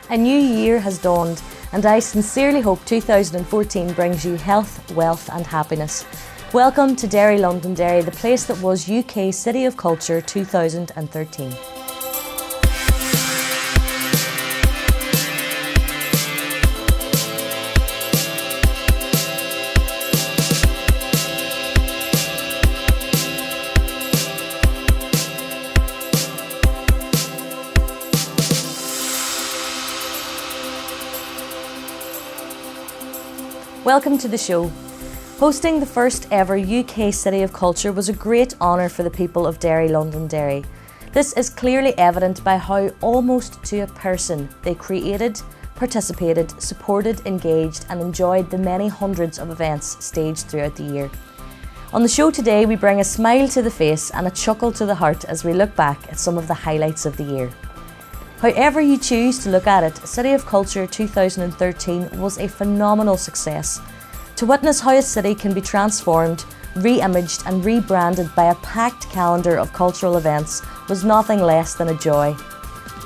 A new year has dawned, and I sincerely hope 2014 brings you health, wealth and happiness. Welcome to Derry Londonderry, the place that was UK City of Culture 2013. Welcome to the show. Hosting the first ever UK City of Culture was a great honour for the people of Derry Londonderry. This is clearly evident by how, almost to a person, they created, participated, supported, engaged and enjoyed the many hundreds of events staged throughout the year. On the show today we bring a smile to the face and a chuckle to the heart as we look back at some of the highlights of the year. However you choose to look at it, City of Culture 2013 was a phenomenal success. To witness how a city can be transformed, re-imaged and rebranded by a packed calendar of cultural events was nothing less than a joy.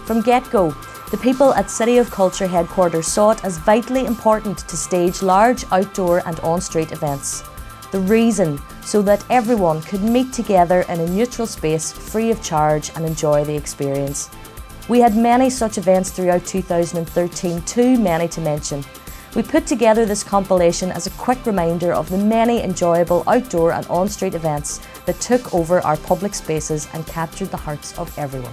From get-go, the people at City of Culture headquarters saw it as vitally important to stage large outdoor and on-street events. The reason, so that everyone could meet together in a neutral space free of charge and enjoy the experience. We had many such events throughout 2013, too many to mention. We put together this compilation as a quick reminder of the many enjoyable outdoor and on-street events that took over our public spaces and captured the hearts of everyone.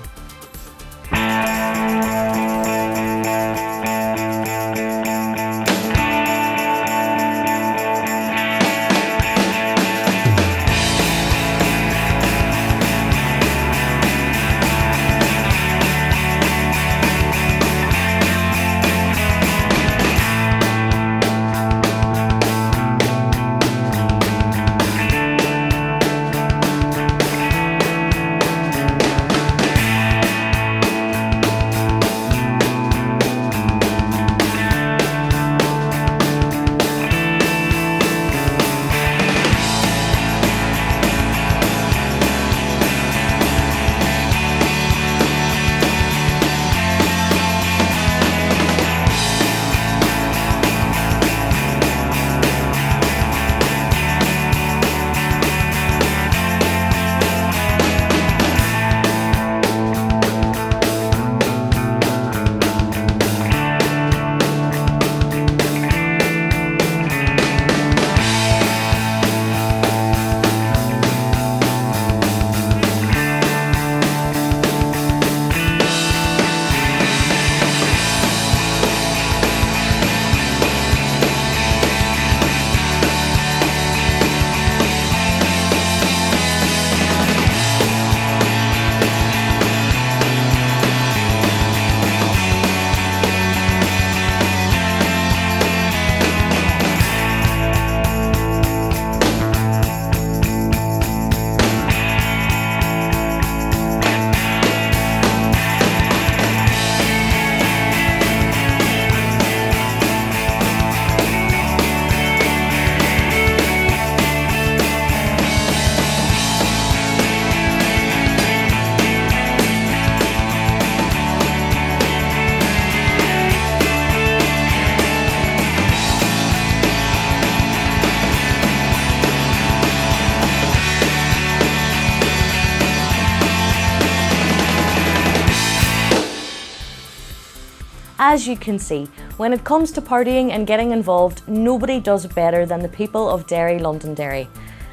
As you can see, when it comes to partying and getting involved, nobody does it better than the people of Derry Londonderry.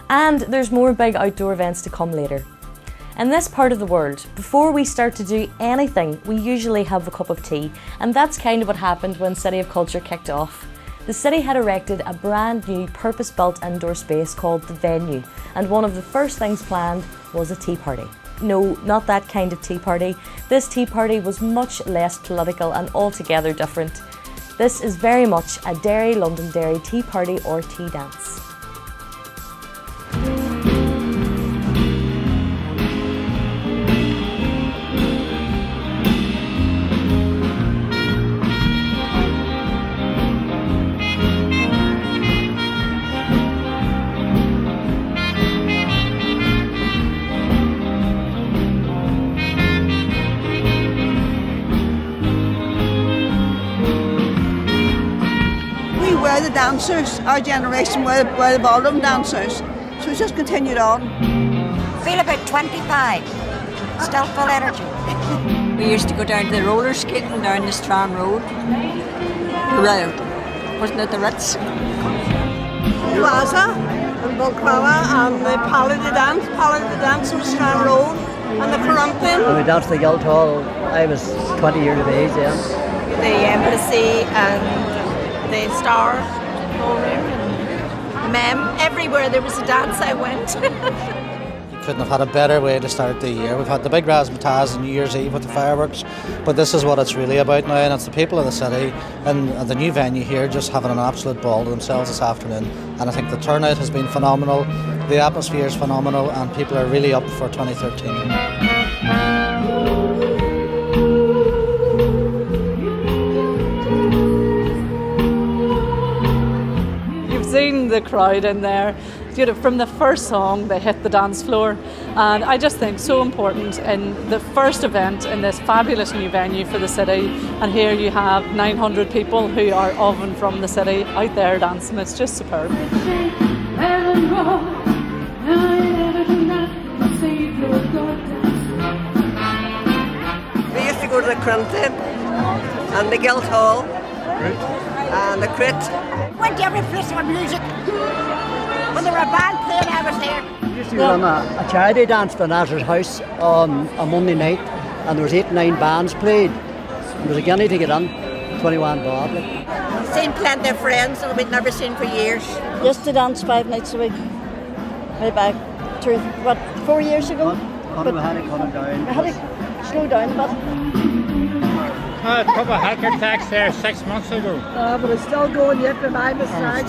And there's more big outdoor events to come later. In this part of the world, before we start to do anything, we usually have a cup of tea, and that's kind of what happened when City of Culture kicked off. The city had erected a brand new purpose-built indoor space called The Venue, and one of the first things planned was a tea party. No, not that kind of tea party. This tea party was much less political and altogether different. This is very much a Derry Londonderry tea party or tea dance. the dancers, our generation were the ballroom dancers, so it's just continued on. Feel about 25, still full energy. We used to go down to the roller skating down the Strand Road. Wasn't it the Ritz? Plaza and Balclava and the Palais de Dance on the Strand Road and the Corrumpton. And we danced the Guildhall. I was 20 years of age then. The Embassy and the Star Ballroom and Mem. Everywhere there was a dance I went. Couldn't have had a better way to start the year. We've had the big razzmatazz on New Year's Eve with the fireworks, but this is what it's really about now, and it's the people of the city and the new venue here just having an absolute ball to themselves this afternoon. And I think the turnout has been phenomenal, the atmosphere is phenomenal, and people are really up for 2013. Seen the crowd in there. You know, from the first song they hit the dance floor, and I just think so important in the first event in this fabulous new venue for the city, and here you have 900 people who are of and from the city out there dancing. It's just superb. We used to go to the Crumpton and the Guildhall and the Crit. Went to every place with music. When there were a band playing, I was there. We used to run a charity dance for Nazar's house on a Monday night, and there was 8 or 9 bands played. And there was a guinea to get in, 21 bob. Seen plenty of friends that we'd never seen for years. Used to dance 5 nights a week. Way back 4 years ago. But we had to cut it down. I had to slow down a bit. I had a couple of heart attacks there 6 months ago. But it's still going yet, and I'm a sergeant.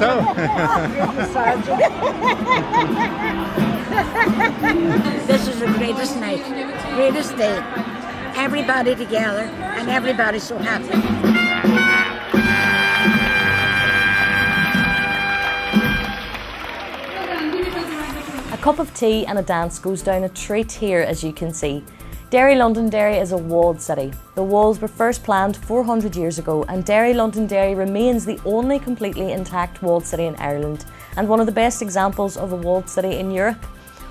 This is the greatest night, greatest day. Everybody together and everybody so happy. A cup of tea and a dance goes down a treat here, as you can see. Derry Londonderry is a walled city. The walls were first planned 400 years ago, and Derry Londonderry remains the only completely intact walled city in Ireland and one of the best examples of a walled city in Europe.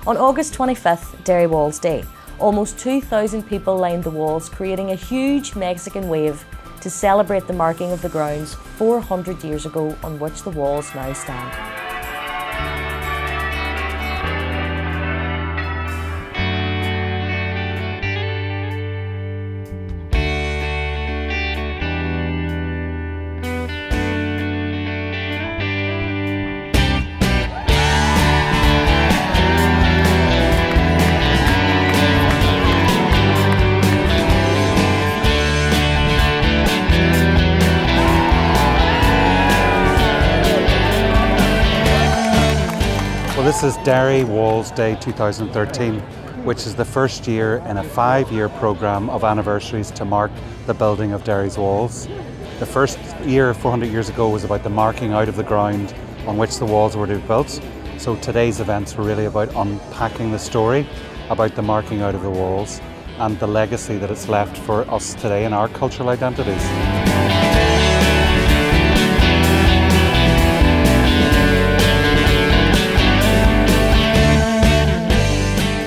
On August 25th, Derry Walls Day, almost 2,000 people lined the walls, creating a huge Mexican wave to celebrate the marking of the grounds 400 years ago on which the walls now stand. This is Derry Walls Day 2013, which is the first year in a 5-year programme of anniversaries to mark the building of Derry's walls. The first year, 400 years ago, was about the marking out of the ground on which the walls were to be built. So today's events were really about unpacking the story about the marking out of the walls and the legacy that it's left for us today in our cultural identities.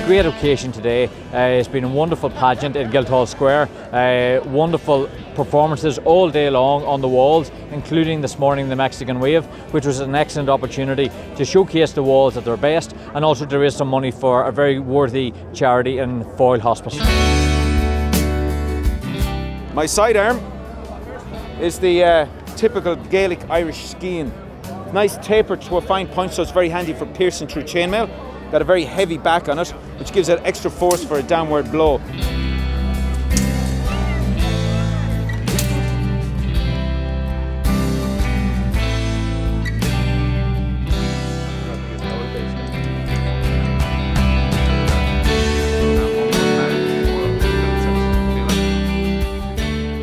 Great occasion today. It's been a wonderful pageant in Guildhall Square. Wonderful performances all day long on the walls, including this morning the Mexican Wave, which was an excellent opportunity to showcase the walls at their best and also to raise some money for a very worthy charity in Foyle Hospice. My sidearm is the typical Gaelic Irish skein. Nice tapered to a fine point, so it's very handy for piercing through chainmail. Got a very heavy back on it, which gives it extra force for a downward blow.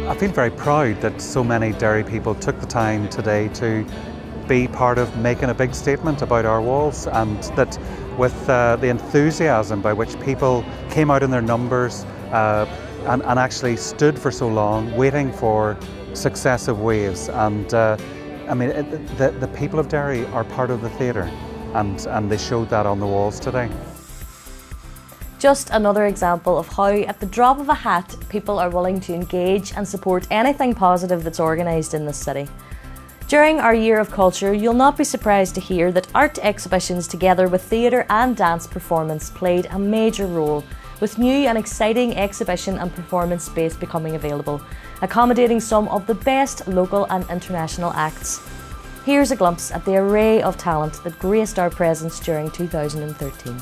I feel very proud that so many Derry people took the time today to be part of making a big statement about our walls, and that with the enthusiasm by which people came out in their numbers and actually stood for so long waiting for successive waves, and I mean, the people of Derry are part of the theatre, and they showed that on the walls today. Just another example of how, at the drop of a hat, people are willing to engage and support anything positive that's organised in this city. During our Year of Culture, you'll not be surprised to hear that art exhibitions together with theatre and dance performance played a major role, with new and exciting exhibition and performance space becoming available, accommodating some of the best local and international acts. Here's a glimpse at the array of talent that graced our presence during 2013.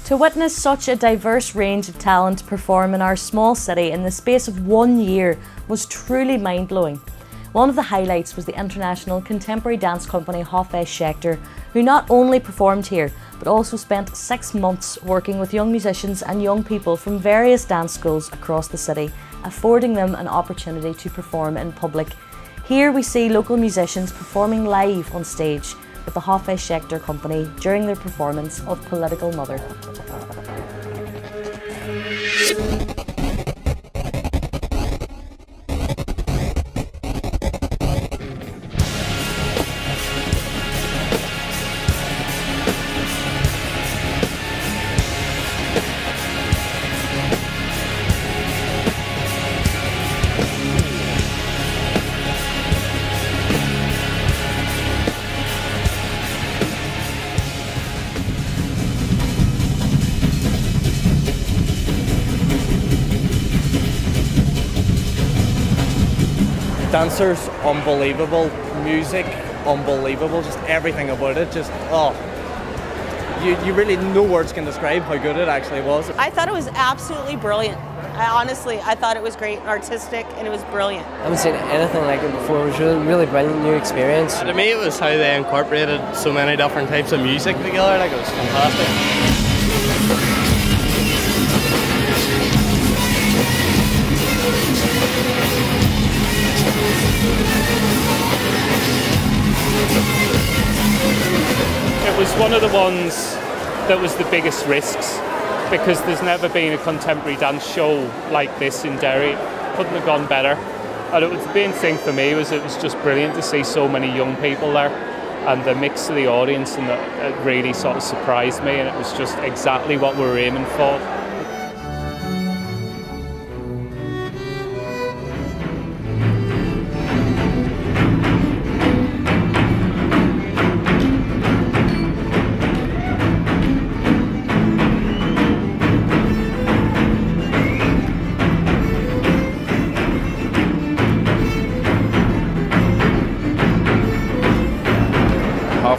To witness such a diverse range of talent perform in our small city in the space of 1 year was truly mind-blowing. One of the highlights was the international contemporary dance company Hoffe Schechter, who not only performed here, but also spent 6 months working with young musicians and young people from various dance schools across the city, affording them an opportunity to perform in public. Here we see local musicians performing live on stage with the Hoffe Schechter company during their performance of Political Mother. Dancers, unbelievable. Music, unbelievable. Just everything about it, just you really, no words can describe how good it actually was. I thought it was absolutely brilliant. I thought it was great, artistic, and it was brilliant. I haven't seen anything like it before. It was really brilliant new experience. To me, it was how they incorporated so many different types of music together. Like, it was fantastic. It was one of the ones that was the biggest risks, because there's never been a contemporary dance show like this in Derry. Couldn't have gone better. And the main thing for me was it was just brilliant to see so many young people there, and the mix of the audience, and it really sort of surprised me, and it was just exactly what we were aiming for.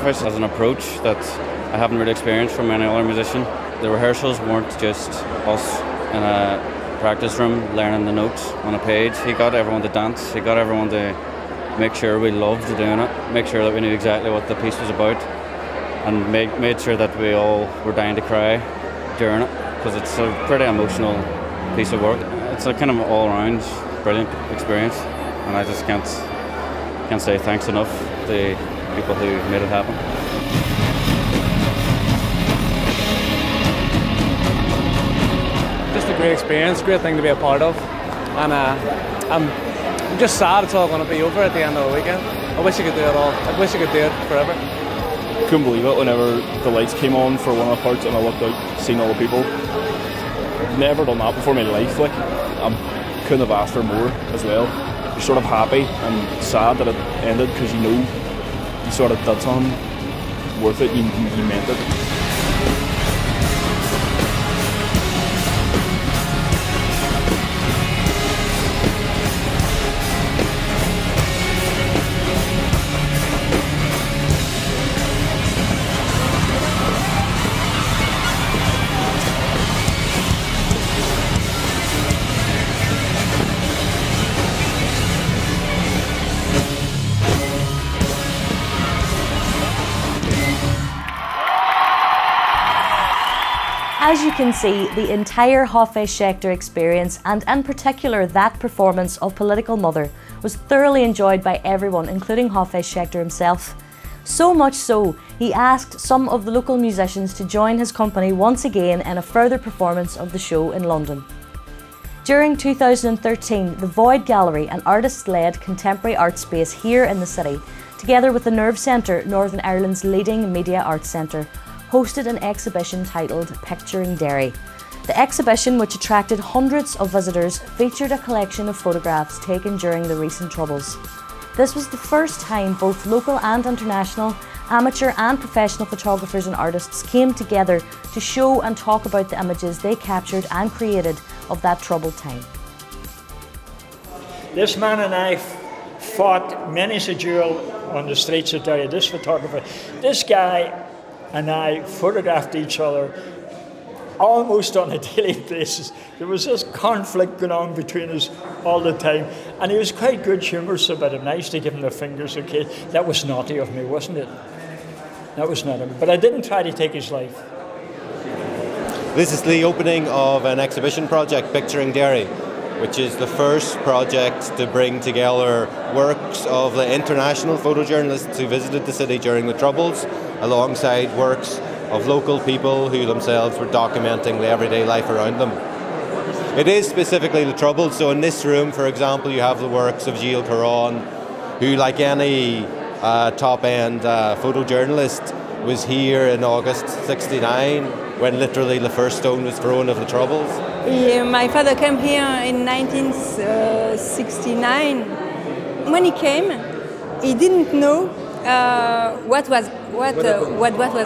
As an approach that I haven't really experienced from any other musician. The rehearsals weren't just us in a practice room learning the notes on a page. He got everyone to dance, he got everyone to make sure we loved doing it, make sure that we knew exactly what the piece was about, and made sure that we all were dying to cry during it, because it's a pretty emotional piece of work. It's a kind of all-round brilliant experience, and I just can't say thanks enough to people who made it happen. Just a great experience, great thing to be a part of, and I'm just sad it's all going to be over at the end of the weekend. I wish I could do it all. I wish I could do it forever. Couldn't believe it whenever the lights came on for one of the parts and I looked out, seeing all the people. Never done that before in my life. Like, I couldn't have asked for more as well. You're sort of happy and sad that it ended, because you know you sort of did something worth it, you meant it. As you can see, the entire Hoffe Schechter experience, and in particular that performance of Political Mother, was thoroughly enjoyed by everyone, including Hoffe Schechter himself. So much so, he asked some of the local musicians to join his company once again in a further performance of the show in London. During 2013, the Void Gallery, an artist-led contemporary art space here in the city, together with the Nerve Centre, Northern Ireland's leading media arts centre, hosted an exhibition titled Picturing Derry. The exhibition, which attracted hundreds of visitors, featured a collection of photographs taken during the recent Troubles. This was the first time both local and international, amateur and professional photographers and artists came together to show and talk about the images they captured and created of that troubled time. This man and I fought many a duel on the streets of Derry. This photographer, this guy and I photographed each other almost on a daily basis. There was this conflict going on between us all the time, and he was quite good humorous about it. Nice to give him the fingers, okay. That was naughty of me, wasn't it? That was naughty of me. But I didn't try to take his life. This is the opening of an exhibition project, Picturing Derry, which is the first project to bring together works of the international photojournalists who visited the city during the Troubles, alongside works of local people who themselves were documenting the everyday life around them. It is specifically the Troubles, so in this room, for example, you have the works of Gilles Caron, who, like any top-end photojournalist, was here in August '69, when literally the first stone was thrown of the Troubles. My father came here in 1969. When he came, he didn't know what was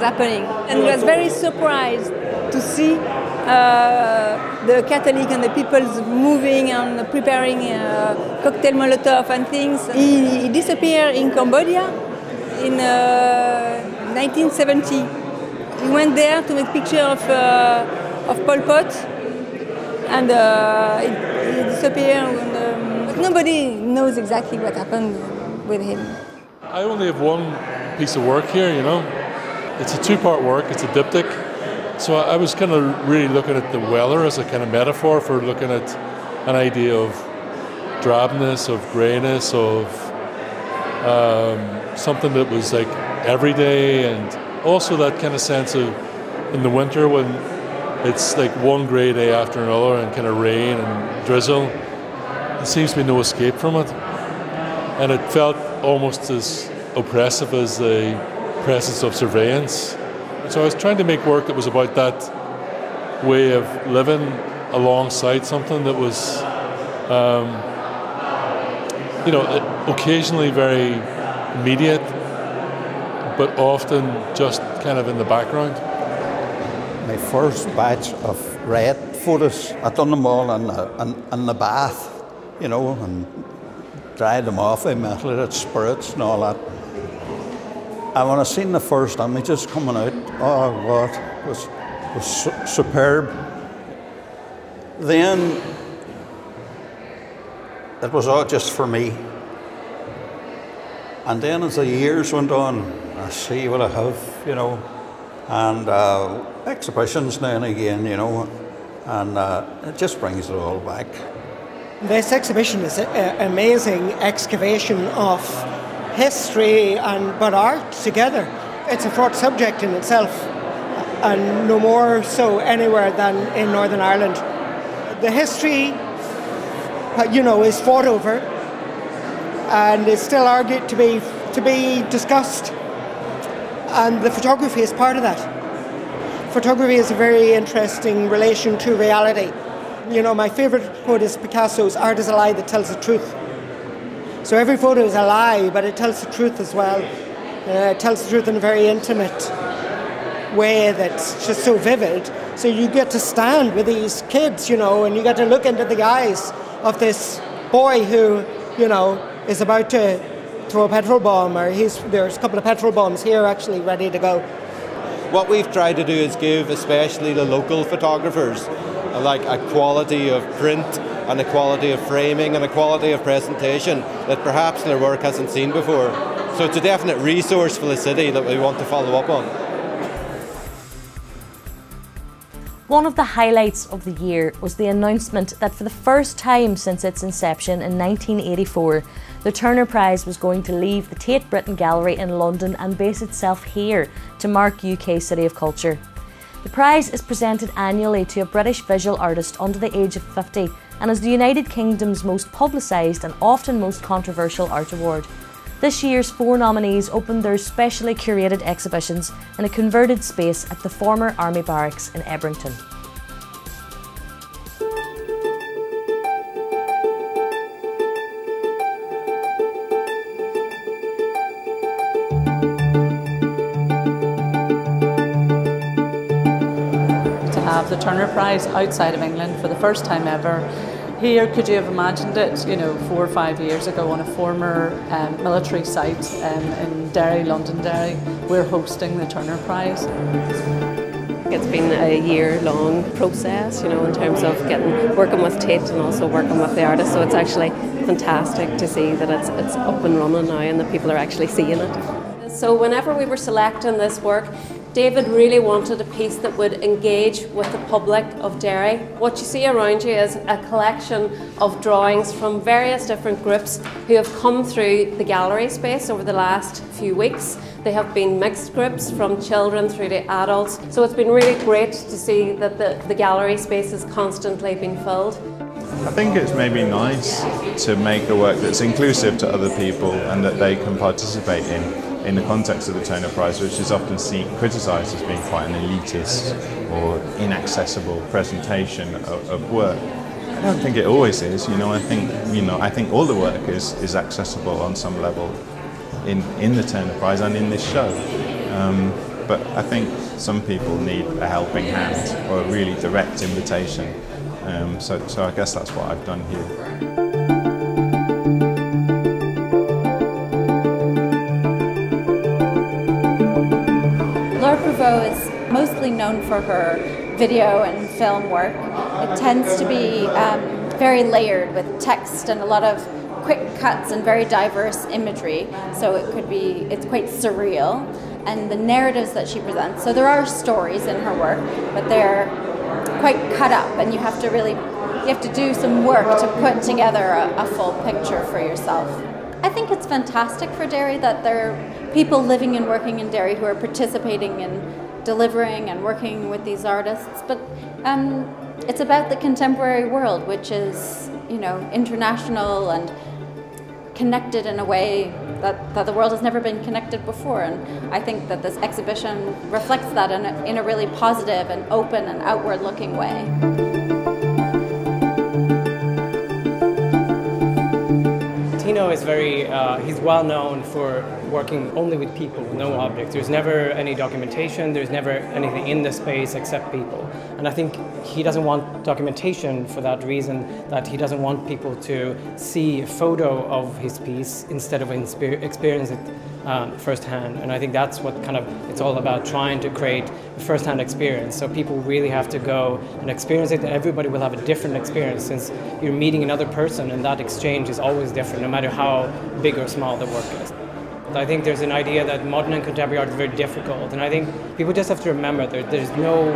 happening, and he was very surprised to see the Catholic and the people moving and preparing cocktail Molotov and things. He disappeared in Cambodia, in 1970. He went there to make picture of Pol Pot, and he disappeared. But nobody knows exactly what happened with him. I only have one piece of work here, you know. It's a two-part work, it's a diptych. So I was kind of really looking at the weather as a kind of metaphor for looking at an idea of drabness, of greyness, of something that was like everyday, and also that kind of sense of in the winter when it's like one grey day after another and kind of rain and drizzle. There seems to be no escape from it. And it felt almost as oppressive as the presence of surveillance. So I was trying to make work that was about that way of living alongside something that was, you know, occasionally very immediate, but often just kind of in the background. My first batch of red photos, I done them all in the bath, you know, and dried them off with methylated spirits and all that. And when I seen the first images coming out, oh God, it was superb. Then it was all just for me. And then as the years went on, I see what I have, you know, and exhibitions now and again, you know, and it just brings it all back. This exhibition is an amazing excavation of history but art together. It's a fraught subject in itself, and no more so anywhere than in Northern Ireland. The history, you know, is fought over and is still argued to be discussed, and the photography is part of that. Photography is a very interesting relation to reality. You know, my favourite quote is Picasso's, "Art is a lie that tells the truth." So every photo is a lie, but it tells the truth as well. It tells the truth in a very intimate way that's just so vivid. So you get to stand with these kids, you know, and you get to look into the eyes of this boy who, you know, is about to throw a petrol bomb, or there's a couple of petrol bombs here actually ready to go. What we've tried to do is give especially the local photographers like a quality of print and a quality of framing and a quality of presentation that perhaps their work hasn't seen before. So it's a definite resource for the city that we want to follow up on. One of the highlights of the year was the announcement that for the first time since its inception in 1984, the Turner Prize was going to leave the Tate Britain Gallery in London and base itself here to mark UK City of Culture. The prize is presented annually to a British visual artist under the age of 50 and is the United Kingdom's most publicised and often most controversial art award. This year's 4 nominees opened their specially curated exhibitions in a converted space at the former Army Barracks in Ebrington. To have the Turner Prize outside of England for the first time ever. Here, could you have imagined it, you know, 4 or 5 years ago on a former military site in Derry Londonderry? We're hosting the Turner Prize. It's been a year-long process, you know, in terms of working with Tate and also working with the artists. So it's actually fantastic to see that it's up and running now and that people are actually seeing it. So whenever we were selecting this work, David really wanted a piece that would engage with the public of Derry. What you see around you is a collection of drawings from various different groups who have come through the gallery space over the last few weeks. They have been mixed groups from children through to adults. So it's been really great to see that the gallery space is constantly being filled. I think it's maybe nice to make the work that's inclusive to other people and that they can participate in the context of the Turner Prize, which is often criticised as being quite an elitist or inaccessible presentation of work. I don't think it always is. You know, I think all the work is accessible on some level in the Turner Prize and in this show. But I think some people need a helping hand or a really direct invitation. So I guess that's what I've done here. Prevost is mostly known for her video and film work. It tends to be very layered with text and a lot of quick cuts and very diverse imagery, so it's quite surreal. And the narratives that she presents, so there are stories in her work, but they're quite cut up, and you have to do some work to put together a full picture for yourself. I think it's fantastic for Derry that there are people living and working in Derry who are participating in delivering and working with these artists, but it's about the contemporary world, which is, you know, international and connected in a way that the world has never been connected before, and I think that this exhibition reflects that in a really positive and open and outward looking way. Tino is he's well known for working only with people, no objects. There's never any documentation, there's never anything in the space except people. And I think he doesn't want documentation for that reason, that he doesn't want people to see a photo of his piece instead of experience it firsthand. And I think that's what it's all about, trying to create a firsthand experience. So people really have to go and experience it, and everybody will have a different experience since you're meeting another person, and that exchange is always different, no matter how big or small the work is. I think there's an idea that modern and contemporary art is very difficult, and I think people just have to remember that there's no,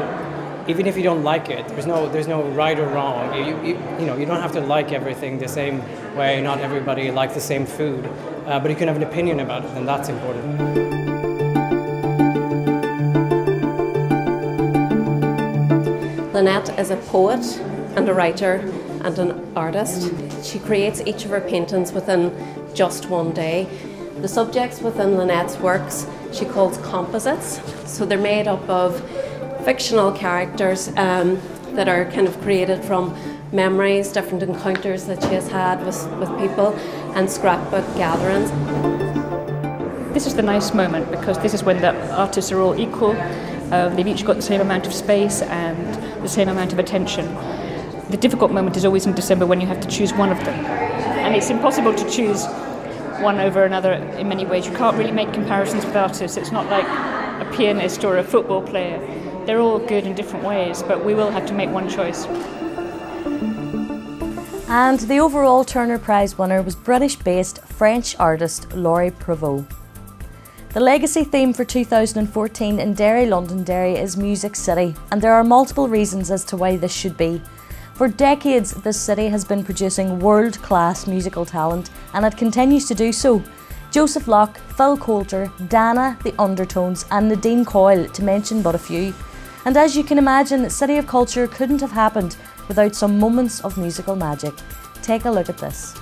even if you don't like it, there's no right or wrong. You don't have to like everything the same way. Not everybody likes the same food, but you can have an opinion about it, and that's important. Lynette is a poet and a writer and an artist. She creates each of her paintings within just one day. The subjects within Lynette's works she calls composites, so they're made up of fictional characters that are kind of created from memories, different encounters that she has had with people, and scrapbook gatherings. This is the nice moment because this is when the artists are all equal. They've each got the same amount of space and the same amount of attention. The difficult moment is always in December when you have to choose one of them. And it's impossible to choose one over another in many ways. You can't really make comparisons with artists. It's not like a pianist or a football player. They're all good in different ways, but we will have to make one choice. And the overall Turner Prize winner was British-based French artist Derry Prevost. The legacy theme for 2014 in Derry Londonderry is Music City, and there are multiple reasons as to why this should be. For decades, this city has been producing world-class musical talent, and it continues to do so. Joseph Locke, Phil Coulter, Dana, The Undertones and Nadine Coyle, to mention but a few. And as you can imagine, City of Culture couldn't have happened without some moments of musical magic. Take a look at this.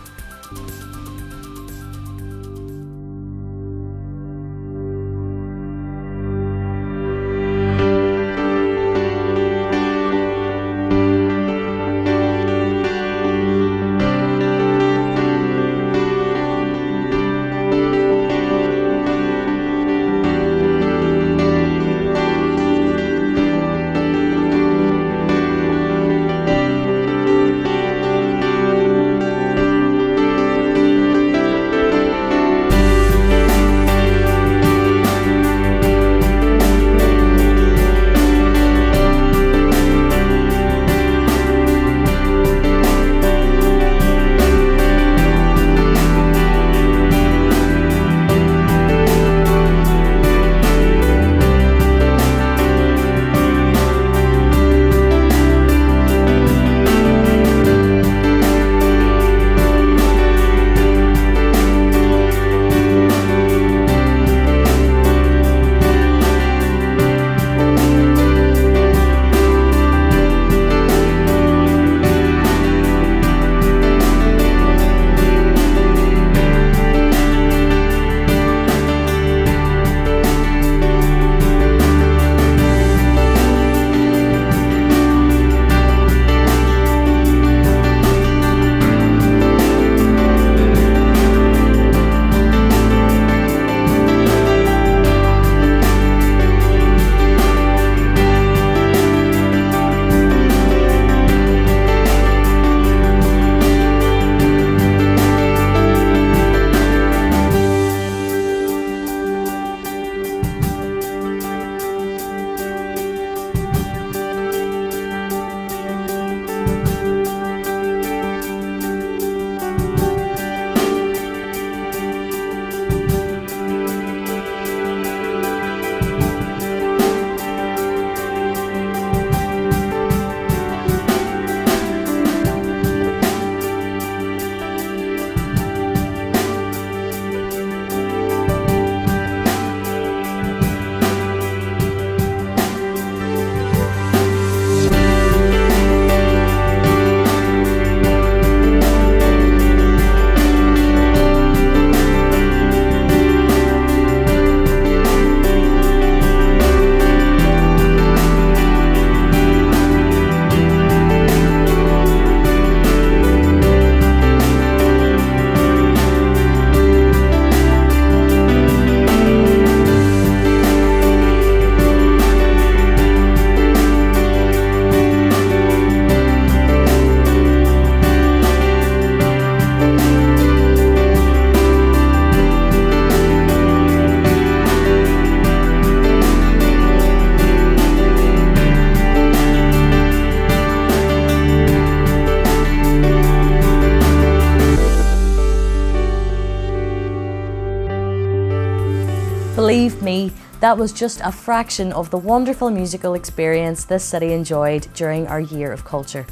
Believe me, that was just a fraction of the wonderful musical experience this city enjoyed during our Year of Culture.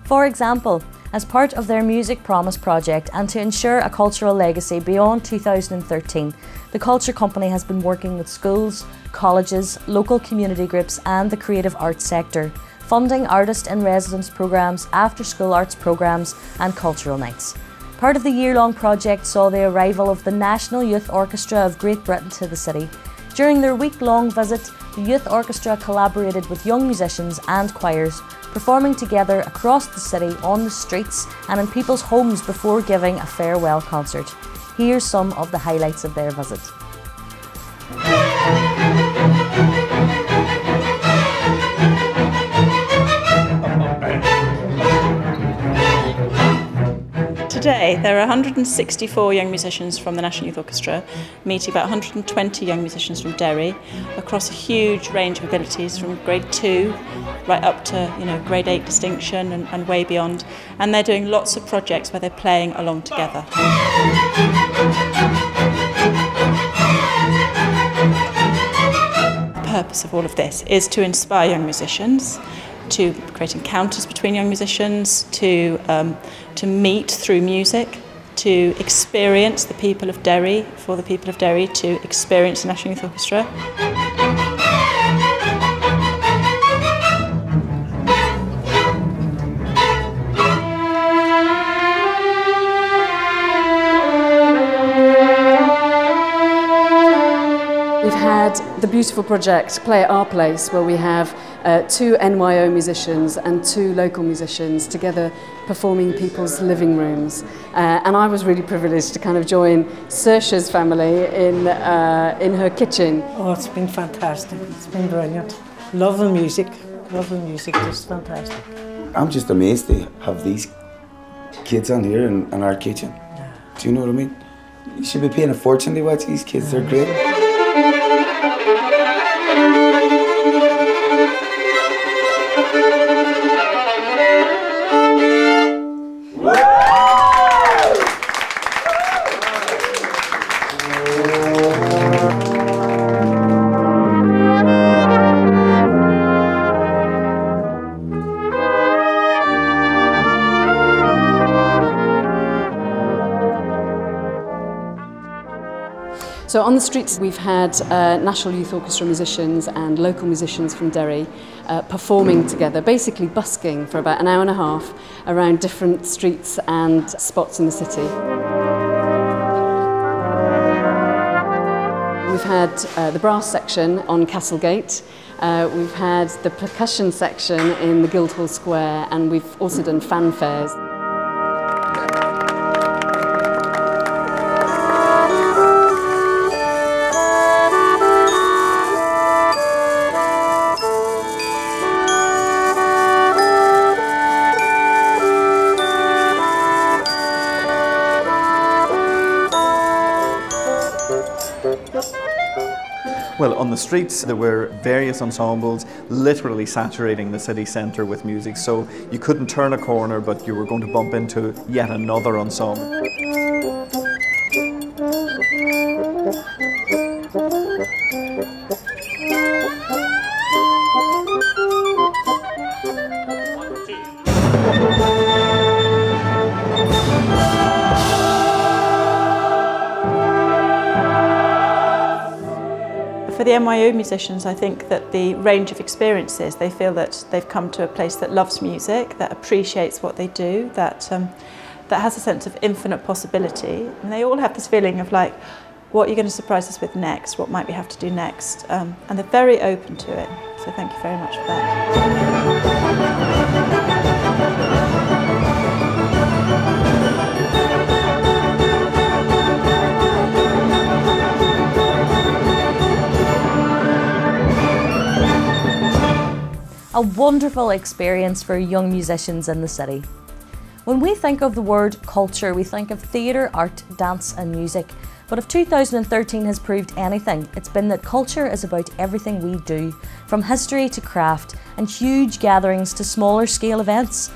For example, as part of their Music Promise project and to ensure a cultural legacy beyond 2013, the Culture Company has been working with schools, colleges, local community groups and the creative arts sector, funding artist-in-residence programmes, after-school arts programmes and cultural nights. Part of the year-long project saw the arrival of the National Youth Orchestra of Great Britain to the city. During their week-long visit, the Youth Orchestra collaborated with young musicians and choirs, performing together across the city, on the streets and in people's homes before giving a farewell concert. Here's some of the highlights of their visit. Today, there are 164 young musicians from the National Youth Orchestra, meeting about 120 young musicians from Derry, across a huge range of abilities from grade 2 right up to grade 8 distinction and way beyond. And they're doing lots of projects where they're playing along together. The purpose of all of this is to inspire young musicians, to create encounters between young musicians, to meet through music, to experience the people of Derry, for the people of Derry to experience the National Youth Orchestra. We've had the beautiful project Play at Our Place, where we have 2 NYO musicians and 2 local musicians together performing people's living rooms. And I was really privileged to kind of join Saoirse's family in her kitchen. Oh, it's been fantastic. It's been brilliant. Lovely music, just fantastic. I'm just amazed they have these kids on here in our kitchen. Yeah. Do you know what I mean? You should be paying a fortune to watch these kids, they're great. So on the streets we've had National Youth Orchestra musicians and local musicians from Derry performing together, basically busking for about an hour and a half around different streets and spots in the city. We've had the brass section on Castlegate, we've had the percussion section in the Guildhall Square, and we've also done fanfares. Well, on the streets there were various ensembles literally saturating the city centre with music, so you couldn't turn a corner but you were going to bump into yet another ensemble. For the NYO musicians, I think that the range of experiences, they feel that they've come to a place that loves music, that appreciates what they do, that has a sense of infinite possibility. And they all have this feeling of like, what are you going to surprise us with next? What might we have to do next? And they're very open to it. So thank you very much for that. A wonderful experience for young musicians in the city. When we think of the word culture, we think of theatre, art, dance and music. But if 2013 has proved anything, it's been that culture is about everything we do, from history to craft, and huge gatherings to smaller scale events.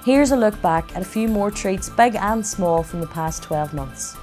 Here's a look back at a few more treats, big and small, from the past 12 months.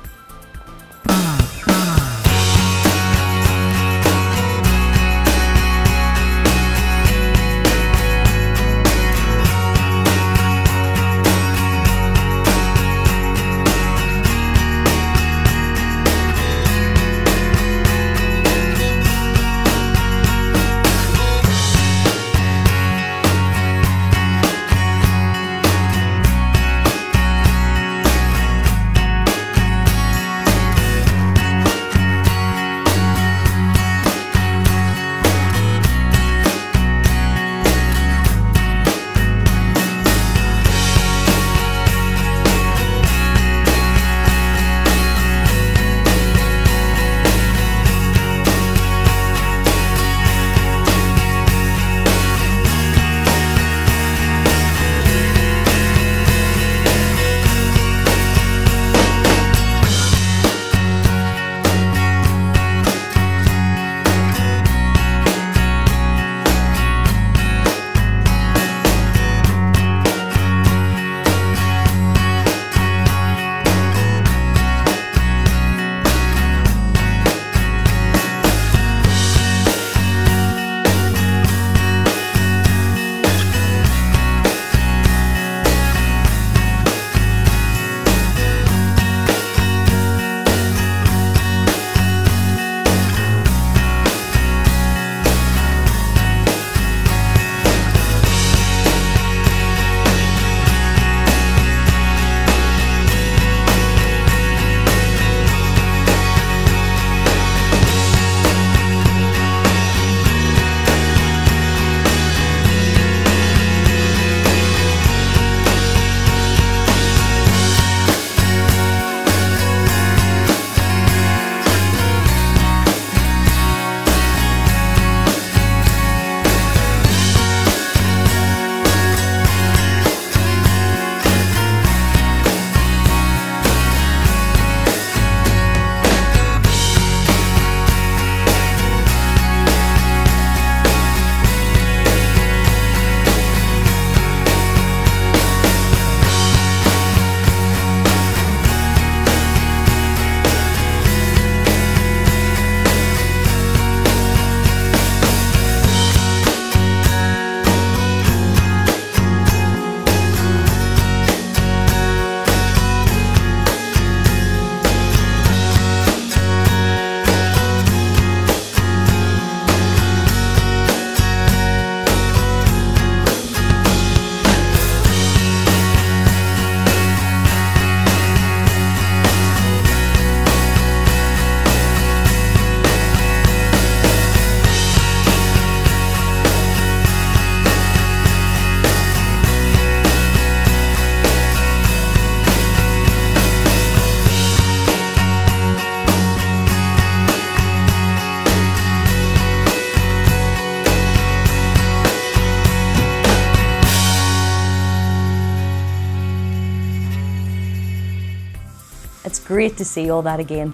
great to see all that again.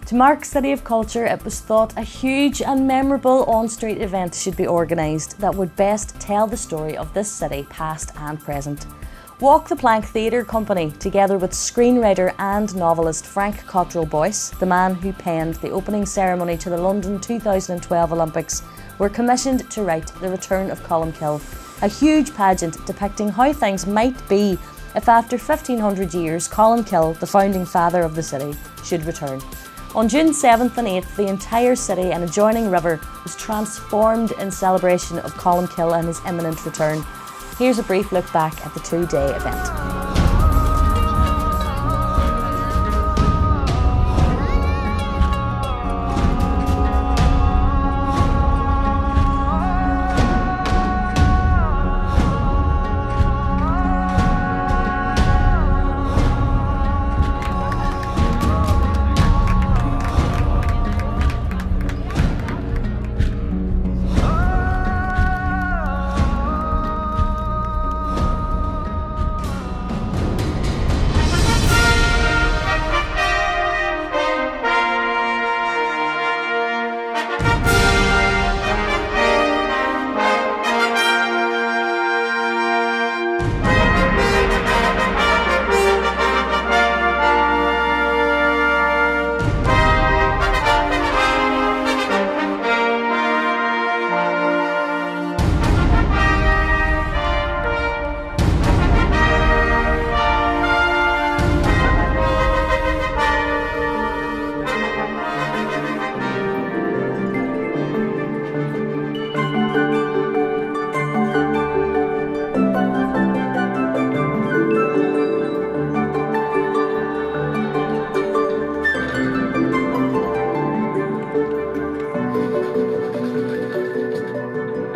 To mark City of Culture, it was thought a huge and memorable on-street event should be organised that would best tell the story of this city, past and present. Walk the Plank Theatre Company, together with screenwriter and novelist Frank Cottrell Boyce, the man who penned the opening ceremony to the London 2012 Olympics, were commissioned to write The Return of Columkill, a huge pageant depicting how things might be if after 1500 years Columkill, the founding father of the city, should return. On June 7th and 8th, the entire city and adjoining river was transformed in celebration of Columkill and his imminent return. Here's a brief look back at the two-day event.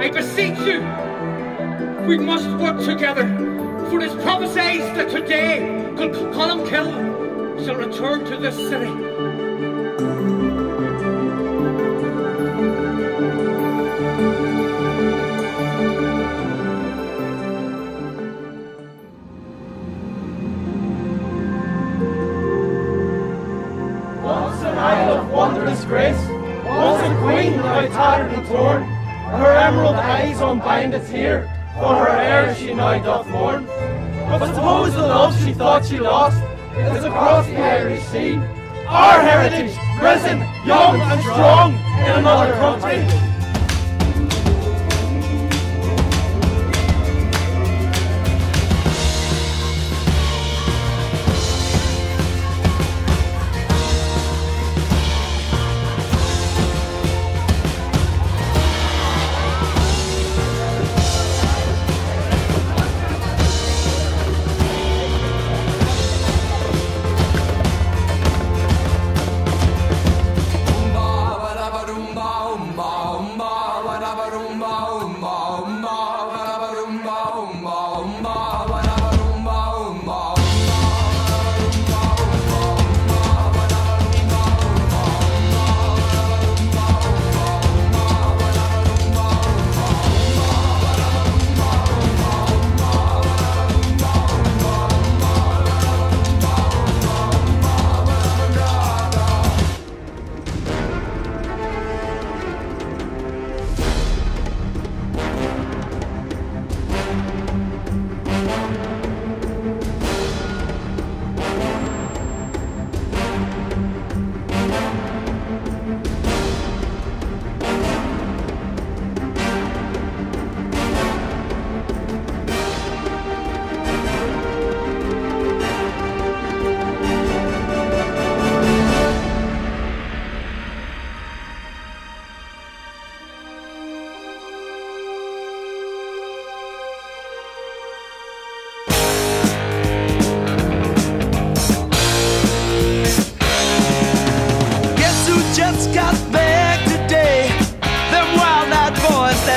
I beseech you, we must work together, for it is prophesied that today Columkill shall return to this city. Once an isle of wondrous grace, once a queen now tattered and torn, her emerald eyes unbindeth here, for her heir she now doth mourn. But suppose the love she thought she lost is across the Irish sea, our heritage, risen, young and strong, in another country.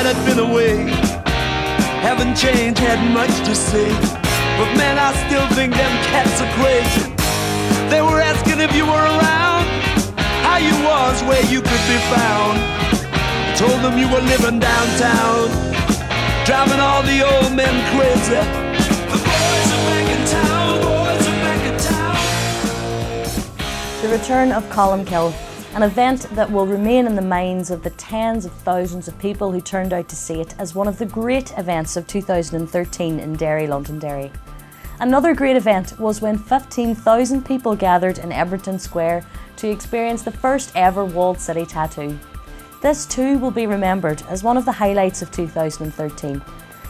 Had been away, haven't changed, had much to say, but man, I still think them cats are crazy. They were asking if you were around, how you was, where you could be found. Told them you were living downtown, driving all the old men crazy. The boys are back in town, boys are back in town. the return of Columkill, an event that will remain in the minds of the tens of thousands of people who turned out to see it as one of the great events of 2013 in Derry Londonderry. Another great event was when 15,000 people gathered in Ebrington Square to experience the first ever walled city tattoo. This too will be remembered as one of the highlights of 2013.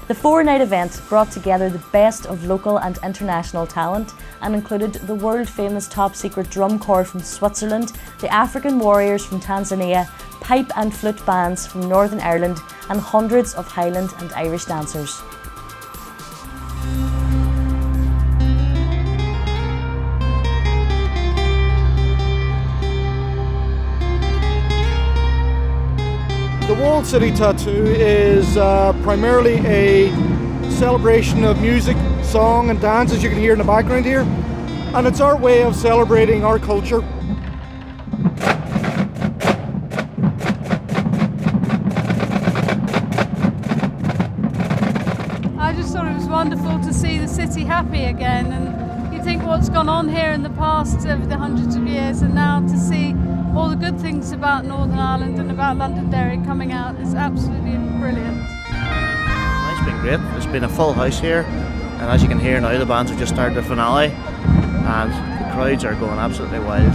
The four-night event brought together the best of local and international talent and included the world-famous top-secret drum corps from Switzerland, the African Warriors from Tanzania, pipe and flute bands from Northern Ireland, and hundreds of Highland and Irish dancers. The Walled City Tattoo is primarily a celebration of music, song and dance, as you can hear in the background here, and it's our way of celebrating our culture. I just thought it was wonderful to see the city happy again, and you think what's gone on here in the past over the hundreds of years, and now to see all the good things about Northern Ireland and about Londonderry coming out is absolutely brilliant. It's been great. There's been a full house here, and as you can hear now, the bands have just started the finale, and the crowds are going absolutely wild.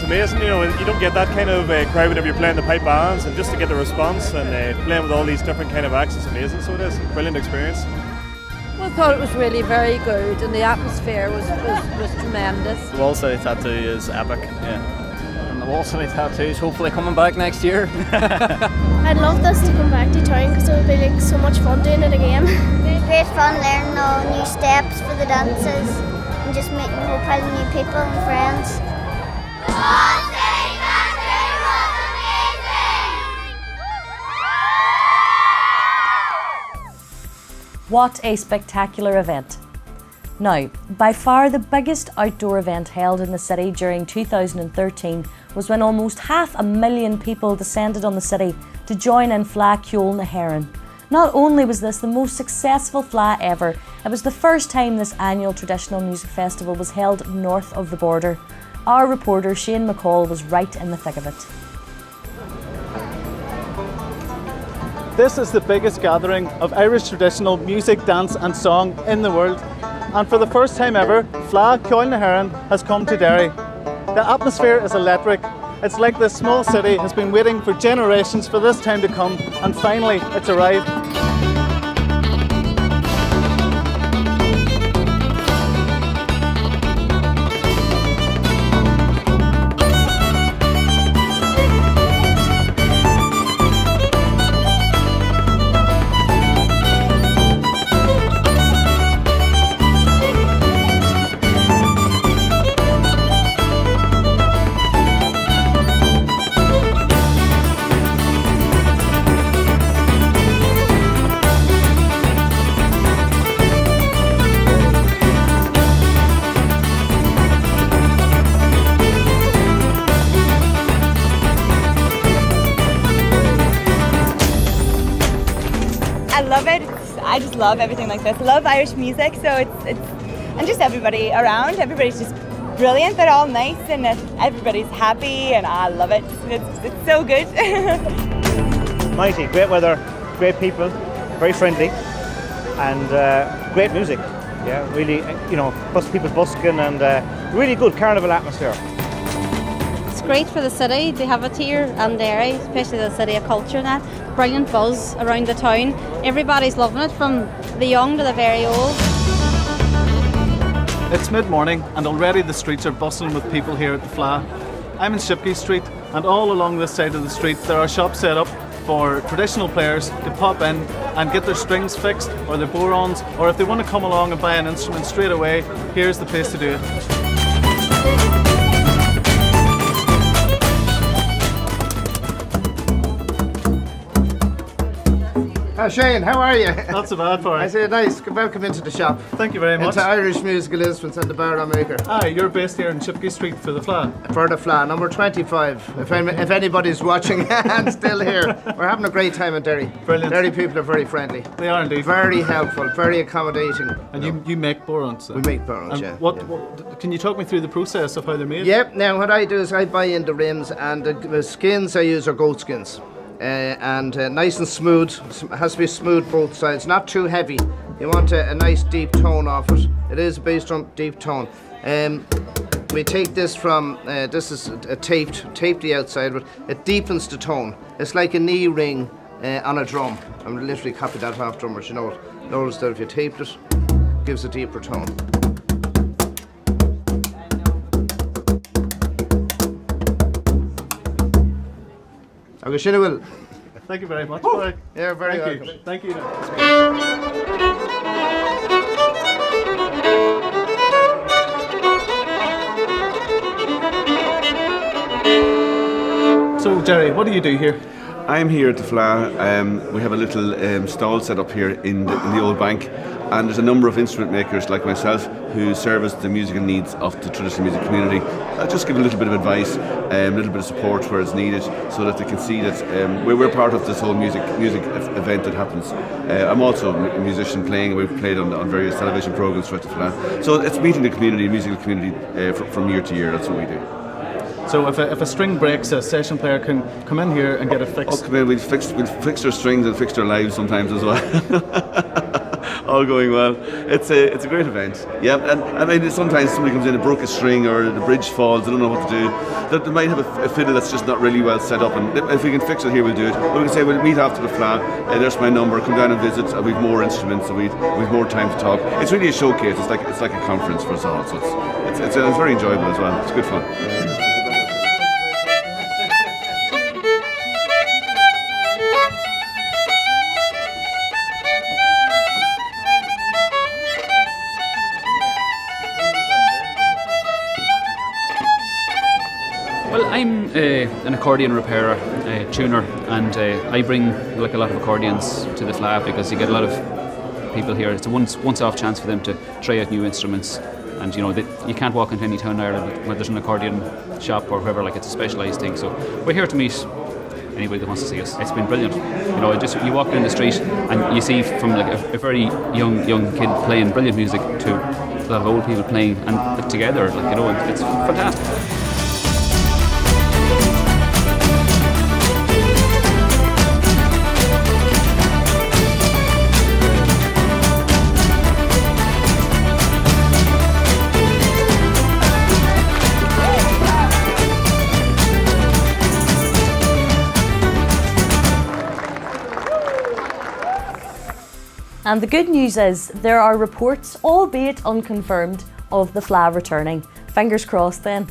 Amazing, you know, you don't get that kind of crowd whenever you're playing the pipe bands, and just to get the response and playing with all these different kind of acts, it's amazing. So it is a brilliant experience. Well, I thought it was really very good, and the atmosphere was tremendous. The Walled City Tattoo is epic, yeah. And the Walled City Tattoo is hopefully coming back next year. I'd love this to come back to town because it would be like so much fun doing it again. It was great fun learning all new steps for the dances and just meeting a whole pile of new people and friends. What a spectacular event. Now, by far the biggest outdoor event held in the city during 2013 was when almost 500,000 people descended on the city to join in Fleadh Cheoil na hÉireann. Not only was this the most successful fleadh ever, it was the first time this annual traditional music festival was held north of the border. Our reporter Shane McCall was right in the thick of it. This is the biggest gathering of Irish traditional music, dance and song in the world. And for the first time ever, Fleadh Cheoil na hÉireann has come to Derry. The atmosphere is electric. It's like this small city has been waiting for generations for this time to come, and finally it's arrived. I just love everything like this. I love Irish music, so it's and just everybody around. Everybody's just brilliant. They're all nice and everybody's happy, and I love it. It's so good. Mighty, great weather, great people, very friendly, and great music. Yeah, really, you know, plus people busking and really good carnival atmosphere. It's great for the city. They have it here in Derry, especially the city of culture and that. Brilliant buzz around the town. Everybody's loving it, from the young to the very old. It's mid-morning and already the streets are bustling with people here at the Fleadh. I'm in Shipkey Street, and all along this side of the street there are shops set up for traditional players to pop in and get their strings fixed or their bodhrán, or if they want to come along and buy an instrument straight away, here's the place to do it. Shane, how are you? Not so bad for you. I say nice. Welcome into the shop. Thank you very much. Into Irish musical instruments and the bar maker. Ah, you're based here in Shipkey Street for the Fla. For the Fla, number 25. If anybody's watching and still here, we're having a great time in Derry. Brilliant. Derry people are very friendly. They are indeed. Very helpful, very accommodating. And you make burons? We make burons, yeah. What can you talk me through the process of how they're made? Yep. Now what I do is I buy in the rims, and the skins I use are goat skins. And nice and smooth. It has to be smooth both sides, not too heavy. You want a nice deep tone off it. It is based on deep tone. We take this from, this is taped the outside, but it deepens the tone. It's like a knee ring on a drum. I'm literally copied that off drummers, you know. Notice that if you taped it, it gives a deeper tone. Thank you very much. Yeah, very welcome. welcome. Thank you. So, Jerry, what do you do here? I'm here at the Fla. We have a little stall set up here in the old bank, and there's a number of instrument makers like myself who service the musical needs of the traditional music community. I'll just give a little bit of advice, a little bit of support where it's needed, so that they can see that we're part of this whole music event that happens. I'm also a musician playing. We've played on various television programs throughout the Fla. So it's meeting the community, musical community, from year to year. That's what we do. So if a string breaks, a session player can come in here and get it fixed? Oh, come in, we'll fix their strings and fix their lives sometimes as well. All going well. It's a great event. Yeah, and I mean, sometimes somebody comes in and broke a string, or the bridge falls, they don't know what to do. They might have a fiddle that's just not really well set up, and if we can fix it here, we'll do it. Or we can say, we'll meet after the Fla, there's my number, come down and visit, and we've more instruments, and we've more time to talk. It's really a showcase. It's like a conference for us all, so it's very enjoyable as well. It's good fun. Well, I'm an accordion repairer, tuner, and I bring like a lot of accordions to the Fla because you get a lot of people here. It's a once-off chance for them to try out new instruments, and you know you can't walk into any town in Ireland where there's an accordion shop or wherever. Like, it's a specialised thing. So we're here to meet anybody that wants to see us. It's been brilliant. You know, you walk down the street and you see from like a very young kid playing brilliant music to a lot of old people playing and together. Like, you know, it's fantastic. And the good news is there are reports, albeit unconfirmed, of the Fla returning. Fingers crossed then.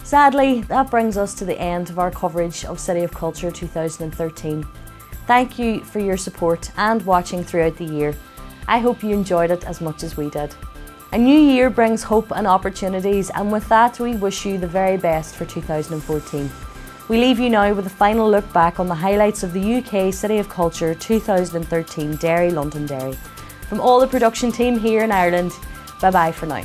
Sadly, that brings us to the end of our coverage of City of Culture 2013. Thank you for your support and watching throughout the year. I hope you enjoyed it as much as we did. A new year brings hope and opportunities, and with that we wish you the very best for 2014. We leave you now with a final look back on the highlights of the UK City of Culture 2013 Derry Londonderry. From all the production team here in Ireland, bye bye for now.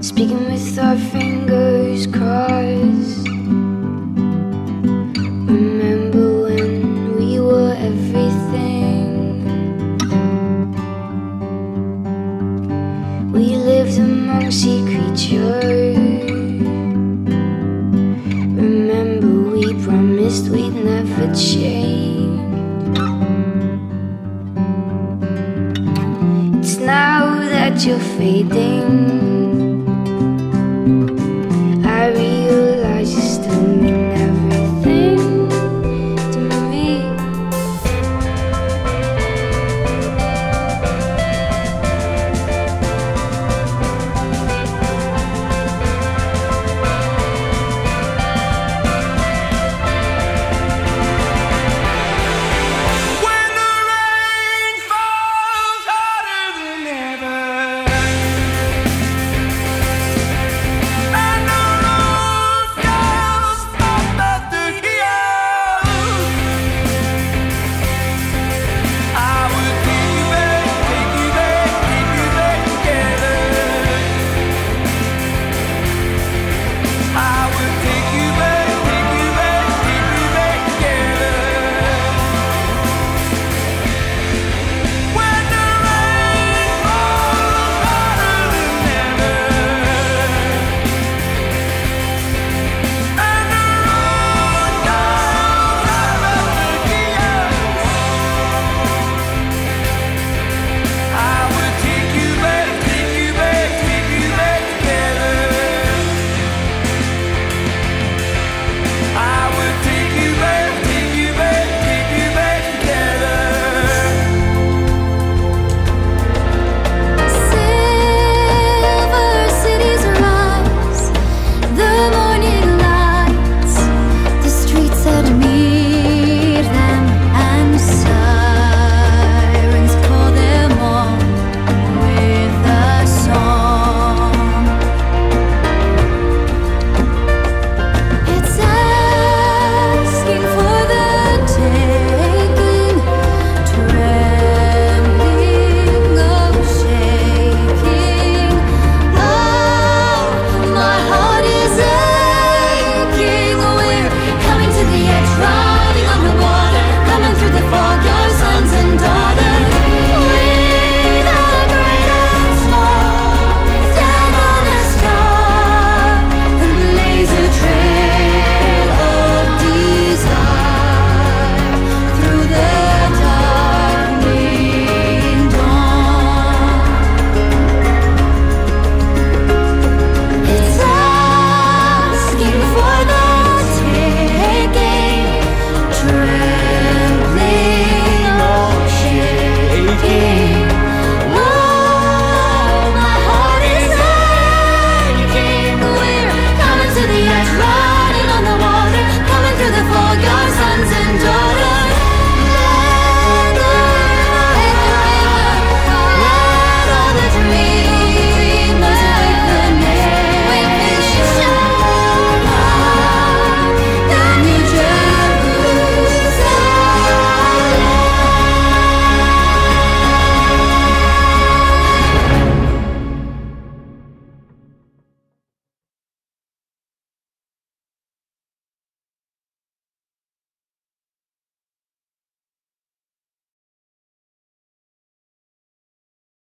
Speaking with our fingers crossed. Remember when we were everything? We lived among sea creatures. Remember we promised we'd never change. It's now that you're fading.